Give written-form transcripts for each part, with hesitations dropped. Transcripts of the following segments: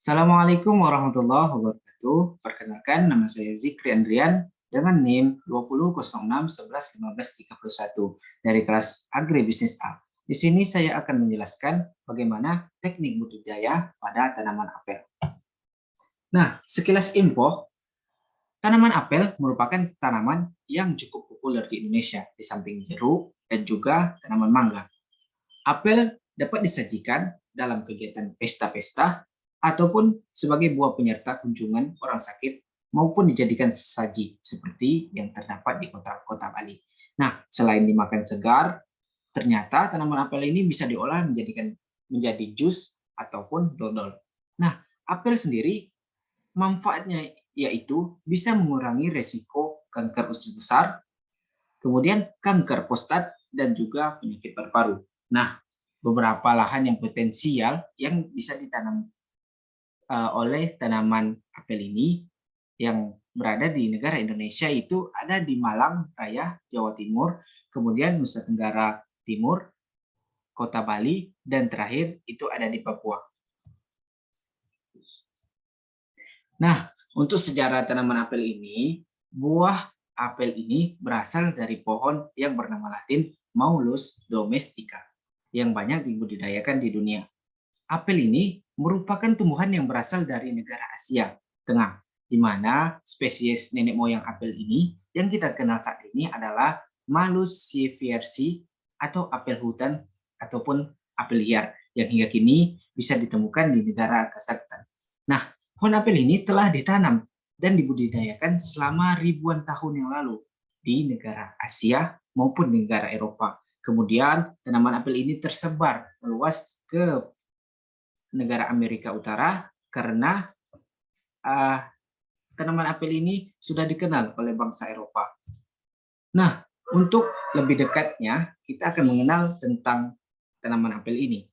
Assalamualaikum warahmatullahi wabarakatuh. Perkenalkan, nama saya Zikri Andrian dengan NIM 2006111531 dari kelas Agribisnis A. Di sini saya akan menjelaskan bagaimana teknik budidaya pada tanaman apel. Nah, sekilas info, tanaman apel merupakan tanaman yang cukup populer di Indonesia di samping jeruk dan juga tanaman mangga. Apel dapat disajikan dalam kegiatan pesta-pesta ataupun sebagai buah penyerta kunjungan orang sakit maupun dijadikan sesaji seperti yang terdapat di kota-kota Bali. Nah, selain dimakan segar, ternyata tanaman apel ini bisa diolah menjadi jus ataupun dodol. Nah, apel sendiri manfaatnya yaitu bisa mengurangi resiko kanker usus besar, kemudian kanker prostat dan juga penyakit paru-paru. Nah, beberapa lahan yang potensial yang bisa ditanam oleh tanaman apel ini yang berada di negara Indonesia itu ada di Malang Raya, Jawa Timur, kemudian Nusa Tenggara Timur, Kota Bali, dan terakhir itu ada di Papua. Nah, untuk sejarah tanaman apel ini, buah apel ini berasal dari pohon yang bernama Latin Maulus domestica yang banyak dibudidayakan di dunia. Apel ini merupakan tumbuhan yang berasal dari negara Asia Tengah, di mana spesies nenek moyang apel ini yang kita kenal saat ini adalah Malus sieversii atau apel hutan ataupun apel liar yang hingga kini bisa ditemukan di negara Kazakhstan. Nah, pohon apel ini telah ditanam dan dibudidayakan selama ribuan tahun yang lalu di negara Asia maupun negara Eropa. Kemudian tanaman apel ini tersebar meluas ke negara Amerika Utara karena tanaman apel ini sudah dikenal oleh bangsa Eropa. Nah, untuk lebih dekatnya, kita akan mengenal tentang tanaman apel ini.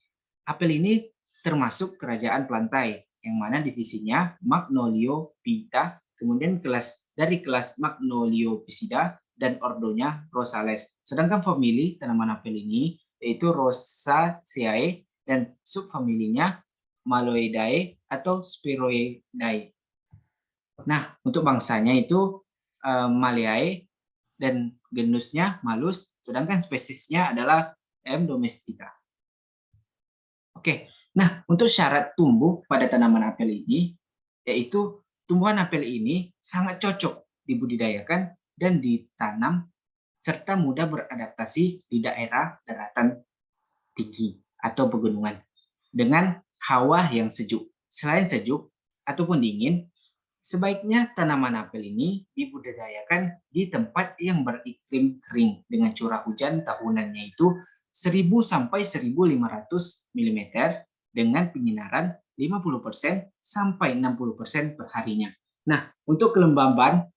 Apel ini termasuk kerajaan plantae, yang mana divisinya Magnoliophyta, kemudian dari kelas Magnoliopsida dan ordonya Rosales. Sedangkan famili tanaman apel ini yaitu Rosaceae dan subfamilinya Maloidae atau Spiroidae. Nah, untuk bangsanya itu Maleae dan genusnya Malus, sedangkan spesiesnya adalah M. domestica. Oke, nah untuk syarat tumbuh pada tanaman apel ini, yaitu tumbuhan apel ini sangat cocok dibudidayakan dan ditanam serta mudah beradaptasi di daerah daratan tinggi atau pegunungan dengan hawa yang sejuk. Selain sejuk ataupun dingin, sebaiknya tanaman apel ini dibudidayakan di tempat yang beriklim kering dengan curah hujan tahunannya itu 1000 sampai 1500 mm dengan penyinaran 50% sampai 60% per harinya. Nah, untuk kelembaban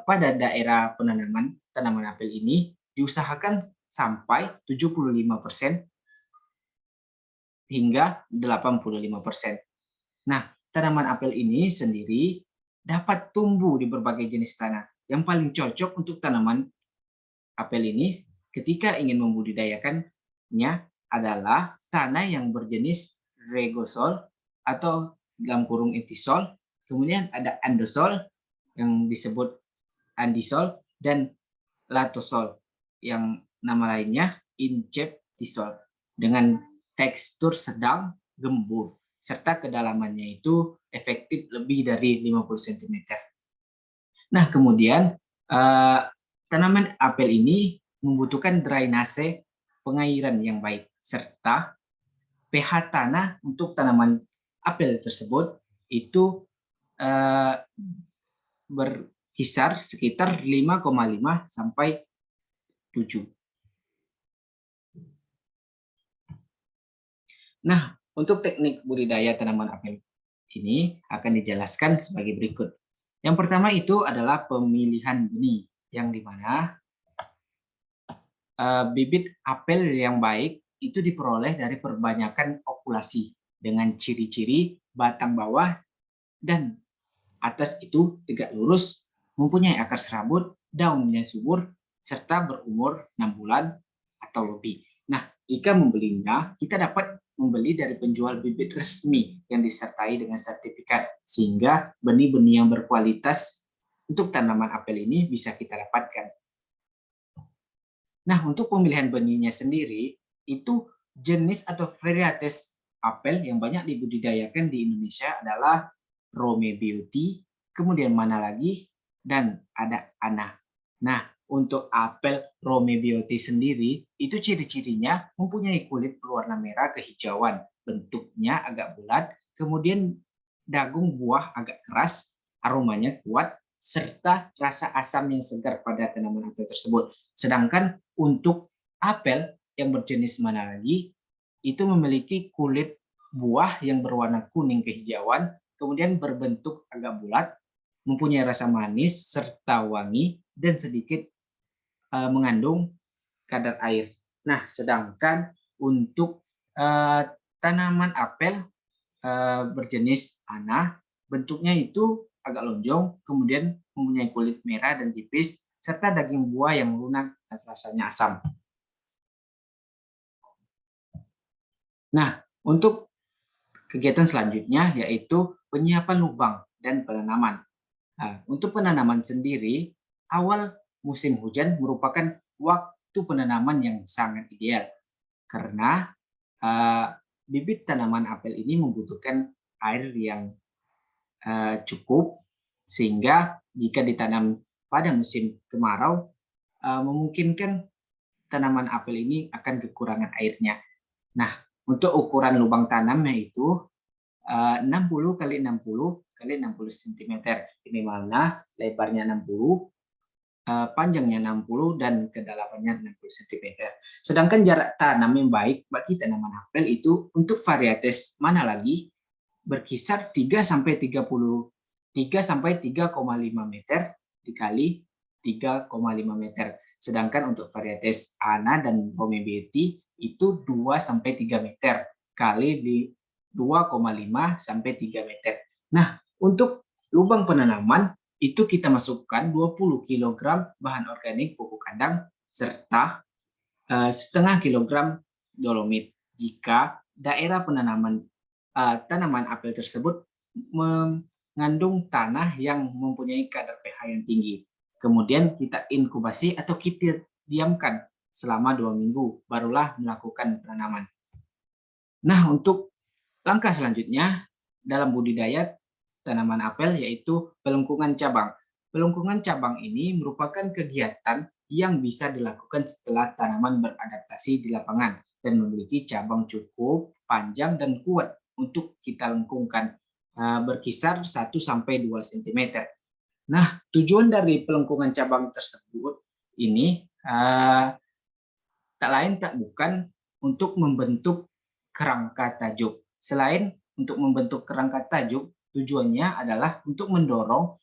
pada daerah penanaman tanaman apel ini diusahakan sampai 75% hingga 85%. Nah, tanaman apel ini sendiri dapat tumbuh di berbagai jenis tanah. Yang paling cocok untuk tanaman apel ini ketika ingin membudidayakannya adalah tanah yang berjenis regosol atau dalam kurung etisol, kemudian ada andosol yang disebut andisol, dan latosol yang nama lainnya inceptisol dengan tekstur sedang gembur serta kedalamannya itu efektif lebih dari 50 cm. Nah, kemudian tanaman apel ini membutuhkan drainase pengairan yang baik serta pH tanah untuk tanaman apel tersebut itu berkisar sekitar 5,5 sampai 7. Nah, untuk teknik budidaya tanaman apel ini akan dijelaskan sebagai berikut. Yang pertama itu adalah pemilihan benih, yang dimana bibit apel yang baik itu diperoleh dari perbanyakan okulasi dengan ciri-ciri batang bawah dan atas itu tegak lurus, mempunyai akar serabut, daunnya subur, serta berumur 6 bulan atau lebih. Nah, jika membelinya, kita dapat membeli dari penjual bibit resmi yang disertai dengan sertifikat, sehingga benih-benih yang berkualitas untuk tanaman apel ini bisa kita dapatkan. Nah, untuk pemilihan benihnya sendiri, itu jenis atau varietas apel yang banyak dibudidayakan di Indonesia adalah Rome Beauty, kemudian mana lagi, dan ada Ana. Nah, untuk apel Rome Beauty sendiri, itu ciri-cirinya mempunyai kulit berwarna merah kehijauan, bentuknya agak bulat, kemudian dagung buah agak keras, aromanya kuat, serta rasa asam yang segar pada tanaman apel tersebut. Sedangkan untuk apel yang berjenis mana lagi, itu memiliki kulit buah yang berwarna kuning kehijauan, kemudian berbentuk agak bulat, mempunyai rasa manis serta wangi, dan sedikit mengandung kadar air. Nah, sedangkan untuk tanaman apel berjenis Ana, bentuknya itu agak lonjong, kemudian mempunyai kulit merah dan tipis, serta daging buah yang lunak dan rasanya asam. Nah, untuk kegiatan selanjutnya yaitu penyiapan lubang dan penanaman. Nah, untuk penanaman sendiri, awal musim hujan merupakan waktu penanaman yang sangat ideal karena bibit tanaman apel ini membutuhkan air yang cukup, sehingga jika ditanam pada musim kemarau memungkinkan tanaman apel ini akan kekurangan airnya. Nah, untuk ukuran lubang tanamnya itu 60 kali 60 kali 60 cm. Ini mana lebarnya 60, panjangnya 60, dan kedalamannya 60 cm. Sedangkan jarak tanam yang baik bagi tanaman apel itu untuk varietas mana lagi berkisar 3 sampai 3,5 meter dikali 3,5 meter. Sedangkan untuk varietas Ana dan Rome Beauty itu 2 sampai 3 meter kali di 2,5 sampai 3 meter. Nah, untuk lubang penanaman itu kita masukkan 20 kg bahan organik pupuk kandang serta setengah kilogram dolomit jika daerah penanaman tanaman apel tersebut mengandung tanah yang mempunyai kadar pH yang tinggi. Kemudian kita inkubasi atau kita diamkan selama 2 minggu, barulah melakukan penanaman. Nah, untuk langkah selanjutnya dalam budidaya tanaman apel yaitu pelengkungan cabang. Pelengkungan cabang ini merupakan kegiatan yang bisa dilakukan setelah tanaman beradaptasi di lapangan dan memiliki cabang cukup panjang dan kuat untuk kita lengkungkan, berkisar 1 sampai 2 cm. Nah, tujuan dari pelengkungan cabang tersebut ini tak lain tak bukan untuk membentuk kerangka tajuk. Selain untuk membentuk kerangka tajuk, tujuannya adalah untuk mendorong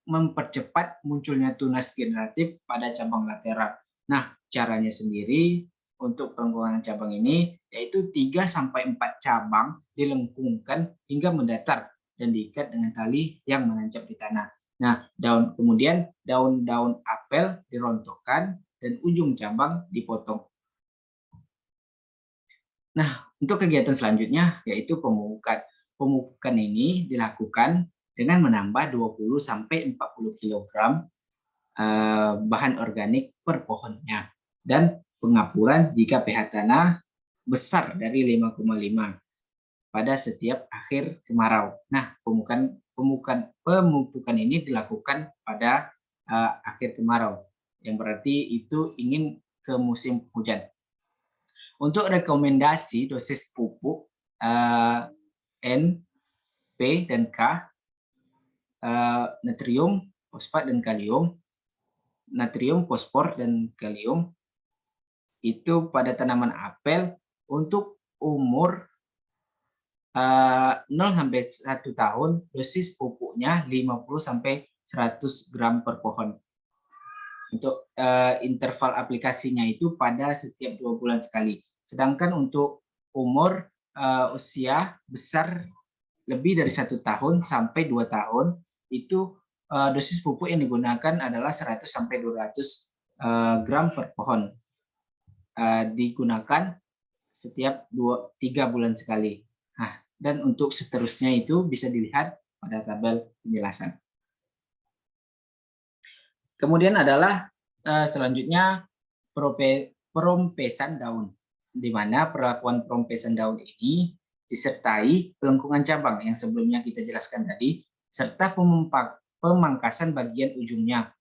mempercepat munculnya tunas generatif pada cabang lateral. Nah, caranya sendiri untuk pelengkungan cabang ini yaitu 3 sampai 4 cabang dilengkungkan hingga mendatar dan diikat dengan tali yang menancap di tanah. Nah, kemudian daun-daun apel dirontokkan dan ujung cabang dipotong. Nah, untuk kegiatan selanjutnya yaitu pemupukan. Pemupukan ini dilakukan dengan menambah 20 sampai 40 kg bahan organik per pohonnya dan pengapuran jika pH tanah besar dari 5,5 pada setiap akhir kemarau. Nah, pemupukan ini dilakukan pada akhir kemarau, yang berarti itu ingin ke musim hujan. Untuk rekomendasi dosis pupuk N, P, dan K, natrium, fosfat, dan kalium, natrium, fosfor, dan kalium, itu pada tanaman apel untuk umur 0 sampai 1 tahun, dosis pupuknya 50 sampai 100 gram per pohon. Untuk interval aplikasinya itu pada setiap 2 bulan sekali. Sedangkan untuk umur usia besar lebih dari 1 tahun sampai 2 tahun, itu dosis pupuk yang digunakan adalah 100 sampai 200 gram per pohon. Digunakan setiap 3 bulan sekali. Nah, dan untuk seterusnya itu bisa dilihat pada tabel penjelasan. Kemudian adalah selanjutnya perompesan daun, di mana perlakuan perompesan daun ini disertai pelengkungan cabang yang sebelumnya kita jelaskan tadi, serta pemangkasan bagian ujungnya,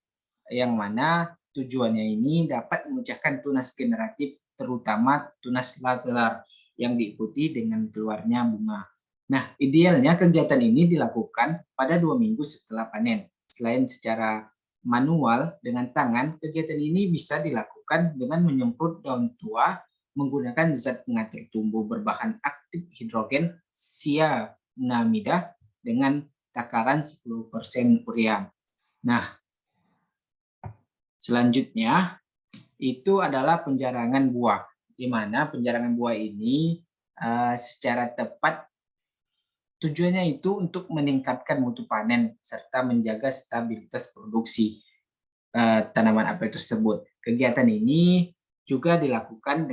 yang mana tujuannya ini dapat memecahkan tunas generatif, terutama tunas lateral yang diikuti dengan keluarnya bunga. Nah, idealnya kegiatan ini dilakukan pada 2 minggu setelah panen. Selain secara manual dengan tangan, kegiatan ini bisa dilakukan dengan menyemprot daun tua menggunakan zat pengatur tumbuh berbahan aktif hidrogen cyanamida dengan takaran 10% urea. Nah, selanjutnya itu adalah penjarangan buah, di mana penjarangan buah ini secara tepat tujuannya itu untuk meningkatkan mutu panen serta menjaga stabilitas produksi tanaman apel tersebut. Kegiatan ini bisa dilakukan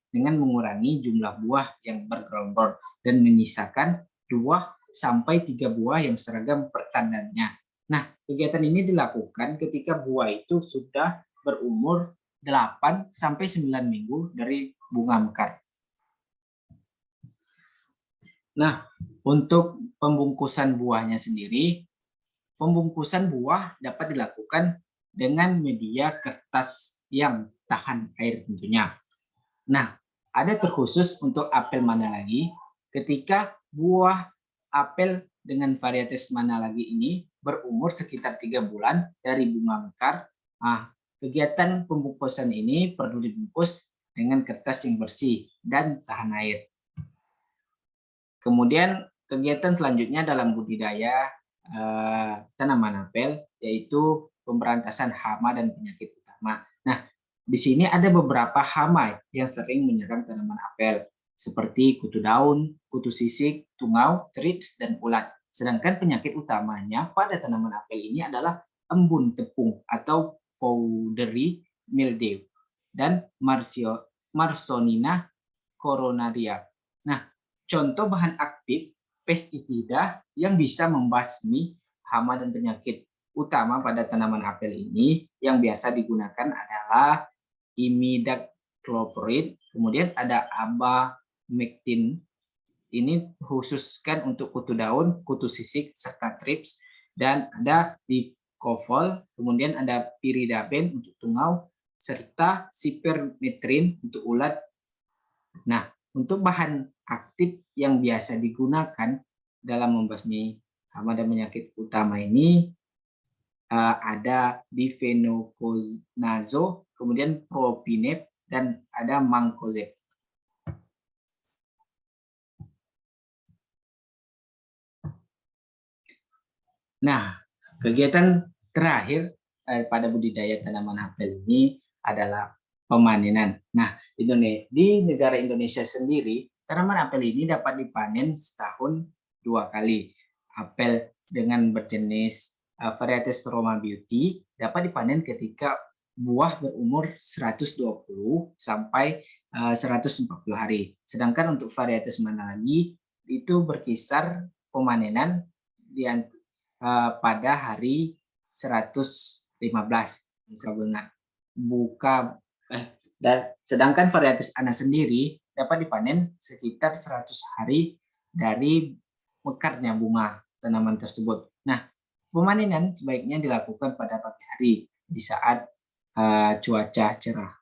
dengan mengurangi jumlah buah yang bergerombol dan menyisakan 2-3 buah yang seragam pertandannya. Nah, kegiatan ini dilakukan ketika buah itu sudah berumur 8-9 minggu dari bunga mekar. Nah, untuk pembungkusan buahnya sendiri, pembungkusan buah dapat dilakukan dengan media kertas yang tahan air tentunya. Nah, ada terkhusus untuk apel mana lagi, ketika buah apel dengan varietas mana lagi ini berumur sekitar 3 bulan dari bunga mekar, kegiatan pembungkusan ini perlu dibungkus dengan kertas yang bersih dan tahan air. Kemudian kegiatan selanjutnya dalam budidaya tanaman apel yaitu pemberantasan hama dan penyakit utama. Nah, di sini ada beberapa hama yang sering menyerang tanaman apel seperti kutu daun, kutu sisik, tungau, trips, dan ulat. Sedangkan penyakit utamanya pada tanaman apel ini adalah embun tepung atau powdery mildew dan Marsonina coronaria. Nah, contoh bahan aktif pestisida yang bisa membasmi hama dan penyakit utama pada tanaman apel ini yang biasa digunakan adalah imidacloprid, kemudian ada abamectin, ini khususkan untuk kutu daun, kutu sisik, serta trips, dan ada diclofol, kemudian ada piridaben untuk tungau, serta sipermetrin untuk ulat. Nah, untuk bahan aktif yang biasa digunakan dalam membasmi hama dan penyakit utama ini ada difenoconazole, kemudian propinep, dan ada mancozeb. Nah, kegiatan terakhir pada budidaya tanaman apel ini adalah pemanenan. Nah, di negara Indonesia sendiri, tanaman apel ini dapat dipanen setahun 2 kali. Apel dengan berjenis varietas Roma Beauty dapat dipanen ketika buah berumur 120 sampai 140 hari. Sedangkan untuk varietas mana lagi itu berkisar pemanenan pada hari 115 sedangkan varietas Ana sendiri dapat dipanen sekitar 100 hari dari mekarnya bunga tanaman tersebut. Nah, pemanenan sebaiknya dilakukan pada pagi hari di saat cuaca cerah.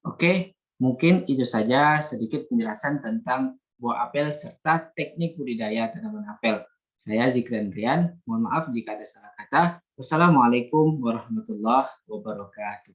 Oke, mungkin itu saja sedikit penjelasan tentang buah apel serta teknik budidaya tanaman apel. Saya Zikran Rian, mohon maaf jika ada salah kata. Wassalamualaikum warahmatullahi wabarakatuh.